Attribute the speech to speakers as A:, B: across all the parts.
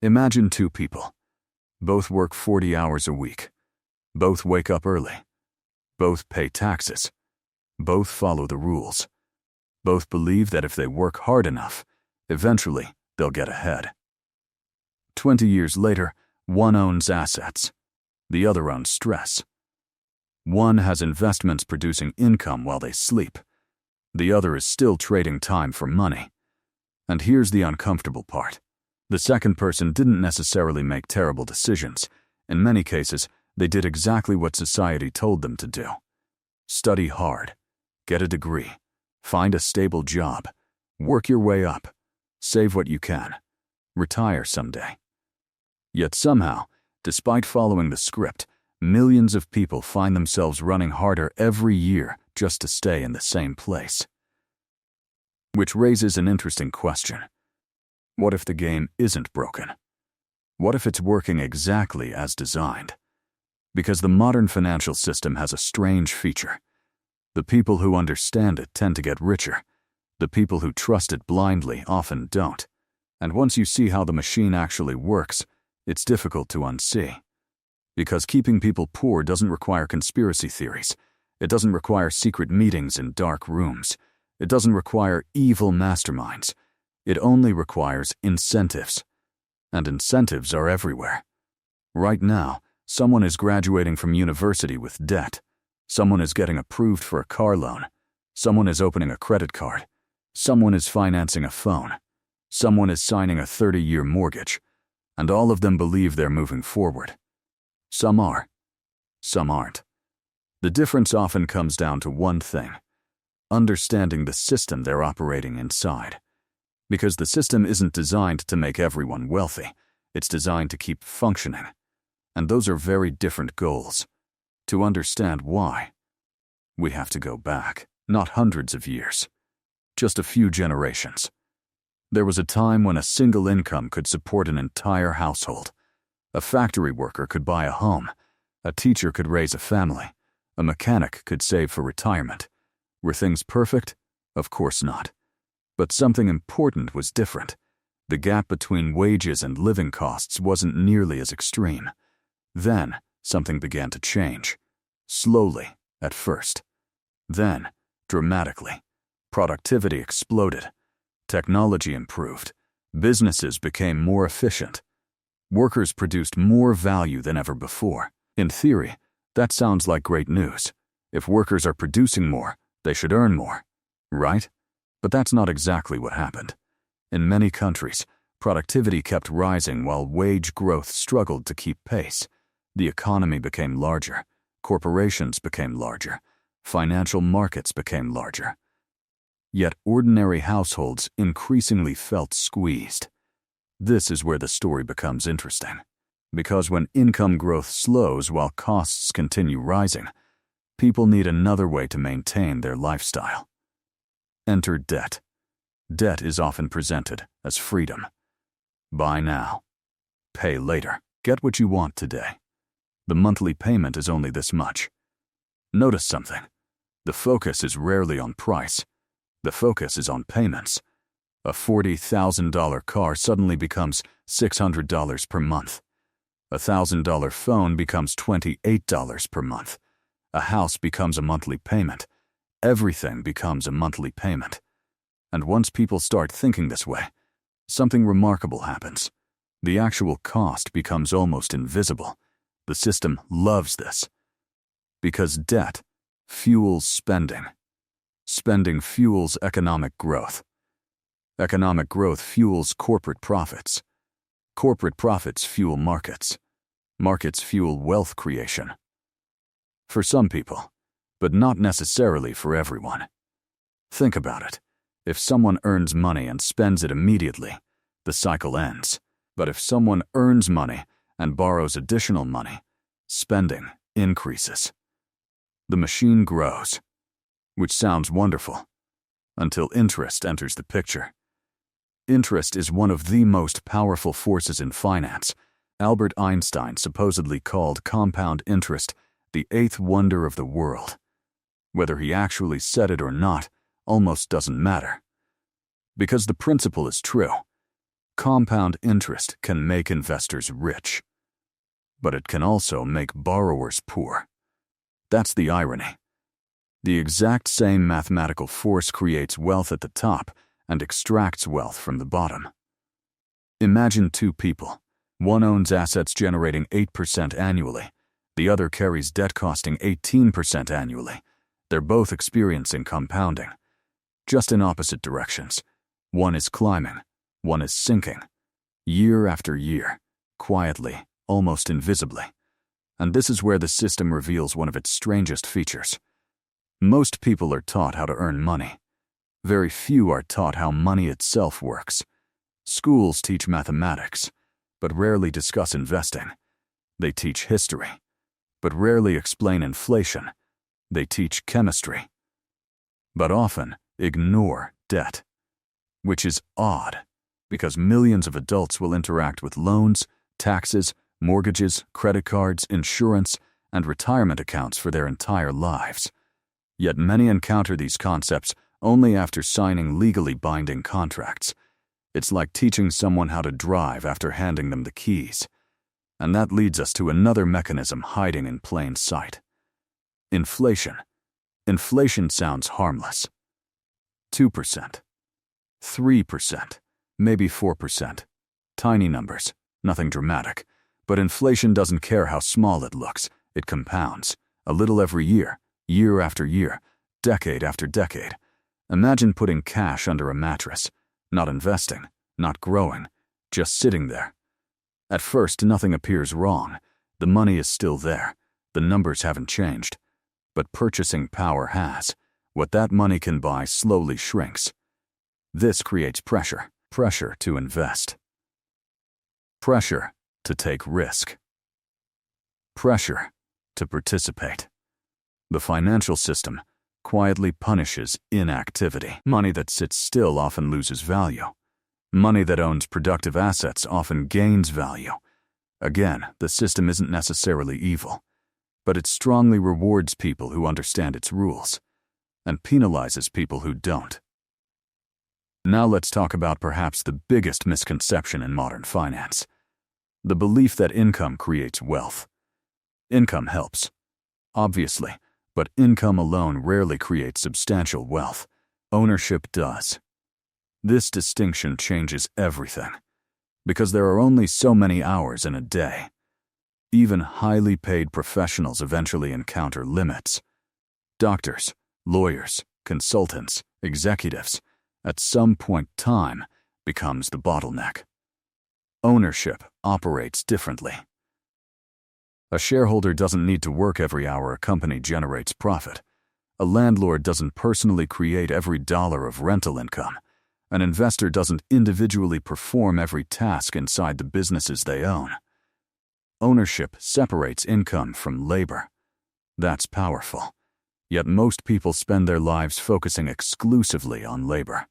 A: Imagine two people. Both work 40 hours a week. Both wake up early. Both pay taxes. Both follow the rules. Both believe that if they work hard enough, eventually they'll get ahead. 20 years later, one owns assets. The other owns stress. One has investments producing income while they sleep. The other is still trading time for money. And here's the uncomfortable part. The second person didn't necessarily make terrible decisions. In many cases, they did exactly what society told them to do. Study hard. Get a degree. Find a stable job. Work your way up. Save what you can. Retire someday. Yet somehow, despite following the script, millions of people find themselves running harder every year just to stay in the same place. Which raises an interesting question. What if the game isn't broken? What if it's working exactly as designed? Because the modern financial system has a strange feature. The people who understand it tend to get richer. The people who trust it blindly often don't. And once you see how the machine actually works, it's difficult to unsee. Because keeping people poor doesn't require conspiracy theories. It doesn't require secret meetings in dark rooms. It doesn't require evil masterminds. It only requires incentives. And incentives are everywhere. Right now, someone is graduating from university with debt. Someone is getting approved for a car loan. Someone is opening a credit card. Someone is financing a phone. Someone is signing a 30-year mortgage. And all of them believe they're moving forward. Some are. Some aren't. The difference often comes down to one thing: understanding the system they're operating inside. Because the system isn't designed to make everyone wealthy. It's designed to keep functioning. And those are very different goals. To understand why, we have to go back, not hundreds of years, just a few generations. There was a time when a single income could support an entire household. A factory worker could buy a home. A teacher could raise a family. A mechanic could save for retirement. Were things perfect? Of course not. But something important was different. The gap between wages and living costs wasn't nearly as extreme. Then, something began to change. Slowly, at first. Then, dramatically. Productivity exploded. Technology improved. Businesses became more efficient. Workers produced more value than ever before. In theory, that sounds like great news. If workers are producing more, they should earn more, right? But that's not exactly what happened. In many countries, productivity kept rising while wage growth struggled to keep pace. The economy became larger. Corporations became larger. Financial markets became larger. Yet ordinary households increasingly felt squeezed. This is where the story becomes interesting. Because when income growth slows while costs continue rising, people need another way to maintain their lifestyle. Enter debt. Debt is often presented as freedom. Buy now. Pay later. Get what you want today. The monthly payment is only this much. Notice something. The focus is rarely on price. The focus is on payments. A $40,000 car suddenly becomes $600 per month. A $1,000 phone becomes $28 per month. A house becomes a monthly payment. Everything becomes a monthly payment. And once people start thinking this way, something remarkable happens. The actual cost becomes almost invisible. The system loves this. Because debt fuels spending. Spending fuels economic growth. Economic growth fuels corporate profits. Corporate profits fuel markets. Markets fuel wealth creation. For some people, but not necessarily for everyone. Think about it. If someone earns money and spends it immediately, the cycle ends. But if someone earns money and borrows additional money, spending increases. The machine grows, which sounds wonderful, until interest enters the picture. Interest is one of the most powerful forces in finance. Albert Einstein supposedly called compound interest the eighth wonder of the world. Whether he actually said it or not almost doesn't matter. Because the principle is true. Compound interest can make investors rich, but it can also make borrowers poor. That's the irony. The exact same mathematical force creates wealth at the top and extracts wealth from the bottom. Imagine two people. One owns assets generating 8% annually. The other carries debt costing 18% annually. They're both experiencing compounding, just in opposite directions. One is climbing, one is sinking, year after year, quietly, almost invisibly. And this is where the system reveals one of its strangest features. Most people are taught how to earn money. Very few are taught how money itself works. Schools teach mathematics, but rarely discuss investing. They teach history, but rarely explain inflation. They teach chemistry, but often ignore debt, which is odd, because millions of adults will interact with loans, taxes, mortgages, credit cards, insurance, and retirement accounts for their entire lives. Yet many encounter these concepts only after signing legally binding contracts. It's like teaching someone how to drive after handing them the keys. And that leads us to another mechanism hiding in plain sight. Inflation. Inflation sounds harmless. 2%, 3%, maybe 4%. Tiny numbers, nothing dramatic. But inflation doesn't care how small it looks. It compounds, a little every year, year after year, decade after decade. Imagine putting cash under a mattress, not investing, not growing, just sitting there. At first, nothing appears wrong. The money is still there. The numbers haven't changed. But purchasing power has. What that money can buy slowly shrinks. This creates pressure. Pressure to invest. Pressure to take risk. Pressure to participate. The financial system quietly punishes inactivity. Money that sits still often loses value. Money that owns productive assets often gains value. Again, the system isn't necessarily evil, but it strongly rewards people who understand its rules and penalizes people who don't. Now let's talk about perhaps the biggest misconception in modern finance: the belief that income creates wealth. Income helps, obviously, but income alone rarely creates substantial wealth. Ownership does. This distinction changes everything, because there are only so many hours in a day. Even highly paid professionals eventually encounter limits. Doctors, lawyers, consultants, executives, at some point time becomes the bottleneck. Ownership operates differently. A shareholder doesn't need to work every hour a company generates profit. A landlord doesn't personally create every dollar of rental income. An investor doesn't individually perform every task inside the businesses they own. Ownership separates income from labor. That's powerful. Yet most people spend their lives focusing exclusively on labor.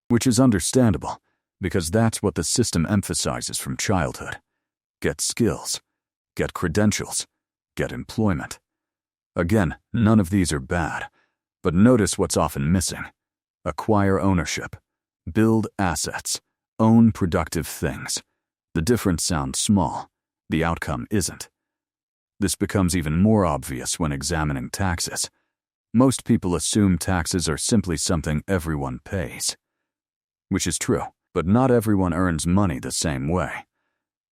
A: Which is understandable, because that's what the system emphasizes from childhood. Get skills, get credentials, get employment. Again, none of these are bad, but notice what's often missing. Acquire ownership. Build assets. Own productive things. The difference sounds small. The outcome isn't. This becomes even more obvious when examining taxes. Most people assume taxes are simply something everyone pays. Which is true, but not everyone earns money the same way.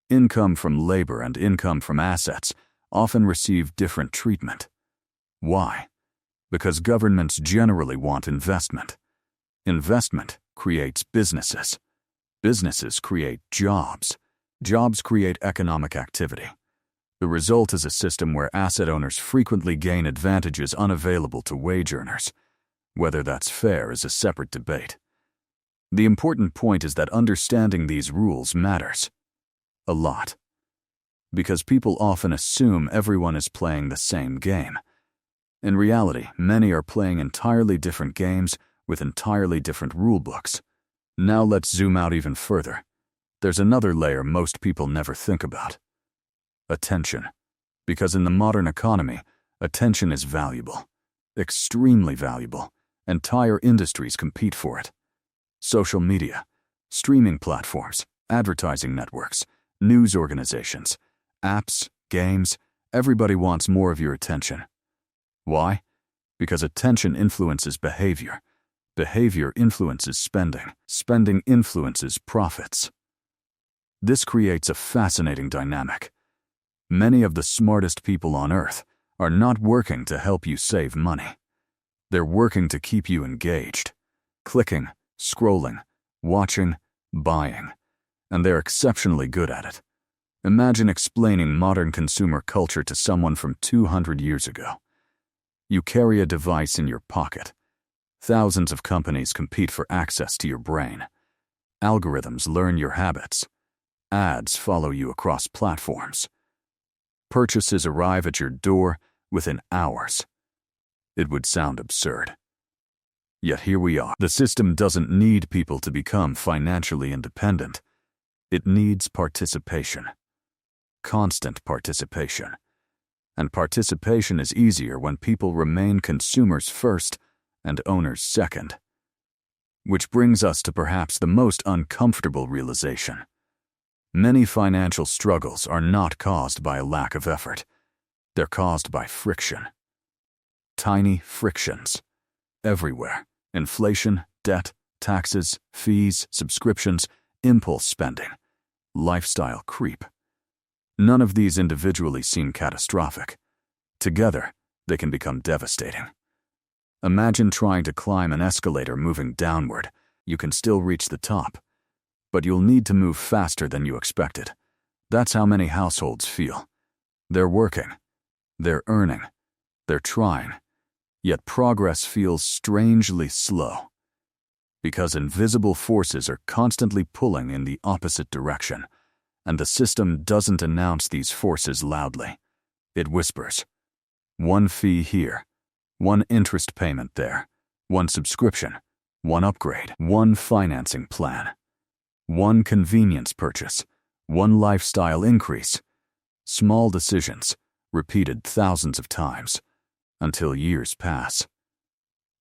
A: Income from labor and income from assets often receive different treatment. Why? Because governments generally want investment. Investment creates businesses. Businesses create jobs. Jobs create economic activity. The result is a system where asset owners frequently gain advantages unavailable to wage earners. Whether that's fair is a separate debate. The important point is that understanding these rules matters. A lot. Because people often assume everyone is playing the same game. In reality, many are playing entirely different games with entirely different rulebooks. Now let's zoom out even further. There's another layer most people never think about. Attention. Because in the modern economy, attention is valuable. Extremely valuable. Entire industries compete for it. Social media, Streaming platforms, advertising networks, news organizations, apps, games, everybody wants more of your attention. Why? Because attention influences behavior. Behavior influences spending. Spending influences profits. This creates a fascinating dynamic. Many of the smartest people on Earth are not working to help you save money. They're working to keep you engaged. Clicking, scrolling, watching, buying. And they're exceptionally good at it. Imagine explaining modern consumer culture to someone from 200 years ago. You carry a device in your pocket. Thousands of companies compete for access to your brain. Algorithms learn your habits. Ads follow you across platforms. Purchases arrive at your door within hours. It would sound absurd. Yet here we are. The system doesn't need people to become financially independent. It needs participation. Constant participation. And participation is easier when people remain consumers first and owners second. Which brings us to perhaps the most uncomfortable realization. Many financial struggles are not caused by a lack of effort. They're caused by friction. Tiny frictions. Everywhere. Inflation, debt, taxes, fees, subscriptions, impulse spending, lifestyle creep. None of these individually seem catastrophic. Together, they can become devastating. Imagine trying to climb an escalator moving downward. You can still reach the top, but you'll need to move faster than you expected. That's how many households feel. They're working. They're earning. They're trying. Yet progress feels strangely slow. Because invisible forces are constantly pulling in the opposite direction, and the system doesn't announce these forces loudly. It whispers. One fee here, one interest payment there, one subscription, one upgrade, one financing plan, one convenience purchase, one lifestyle increase. Small decisions, repeated thousands of times, until years pass.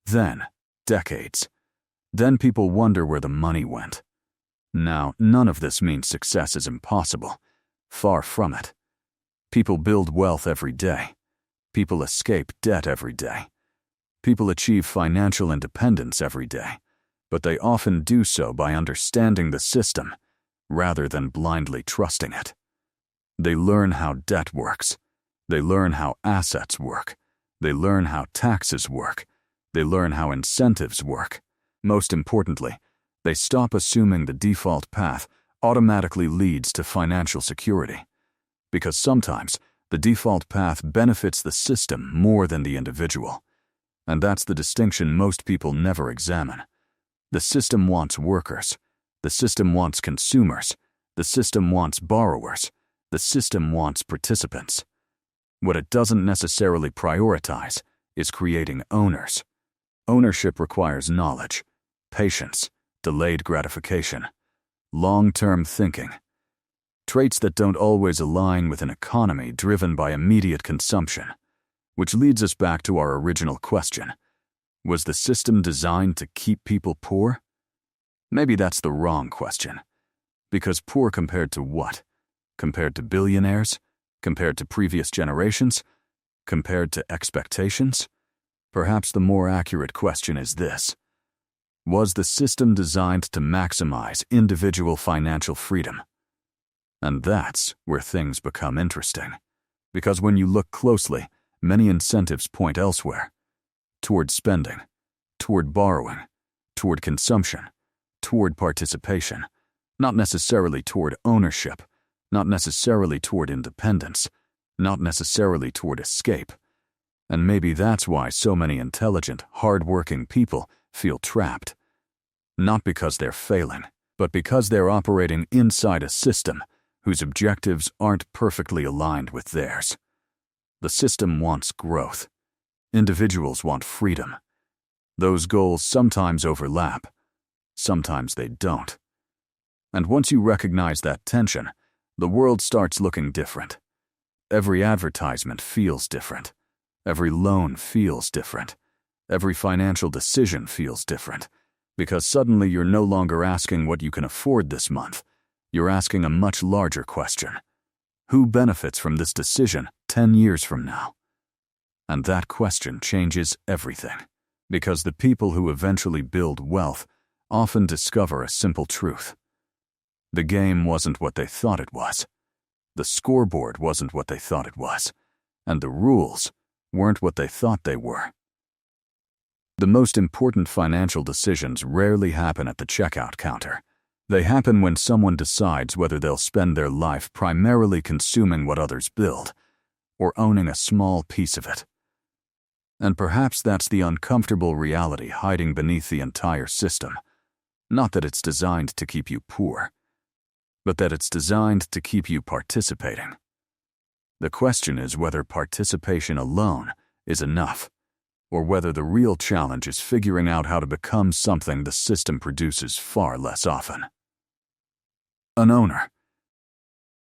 A: Then, decades. Then people wonder where the money went. Now, none of this means success is impossible. Far from it. People build wealth every day. People escape debt every day. People achieve financial independence every day, but they often do so by understanding the system rather than blindly trusting it. They learn how debt works. They learn how assets work. They learn how taxes work. They learn how incentives work. Most importantly, they stop assuming the default path automatically leads to financial security. Because sometimes, the default path benefits the system more than the individual. And that's the distinction most people never examine. The system wants workers. The system wants consumers. The system wants borrowers. The system wants participants. What it doesn't necessarily prioritize is creating owners. Ownership requires knowledge, patience, delayed gratification, long-term thinking. Traits that don't always align with an economy driven by immediate consumption. Which leads us back to our original question. Was the system designed to keep people poor? Maybe that's the wrong question. Because poor compared to what? Compared to billionaires? Compared to previous generations? Compared to expectations? Perhaps the more accurate question is this. Was the system designed to maximize individual financial freedom? And that's where things become interesting. Because when you look closely, many incentives point elsewhere. Toward spending, toward borrowing, toward consumption, toward participation, not necessarily toward ownership, not necessarily toward independence, not necessarily toward escape. And maybe that's why so many intelligent, hard-working people feel trapped. Not because they're failing, but because they're operating inside a system whose objectives aren't perfectly aligned with theirs. The system wants growth. Individuals want freedom. Those goals sometimes overlap. Sometimes they don't. And once you recognize that tension, the world starts looking different. Every advertisement feels different. Every loan feels different. Every financial decision feels different. Because suddenly you're no longer asking what you can afford this month. You're asking a much larger question. Who benefits from this decision 10 years from now? And that question changes everything. Because the people who eventually build wealth often discover a simple truth. The game wasn't what they thought it was. The scoreboard wasn't what they thought it was. And the rules weren't what they thought they were. The most important financial decisions rarely happen at the checkout counter. They happen when someone decides whether they'll spend their life primarily consuming what others build, or owning a small piece of it. And perhaps that's the uncomfortable reality hiding beneath the entire system. Not that it's designed to keep you poor, but that it's designed to keep you participating. The question is whether participation alone is enough, or whether the real challenge is figuring out how to become something the system produces far less often. An owner,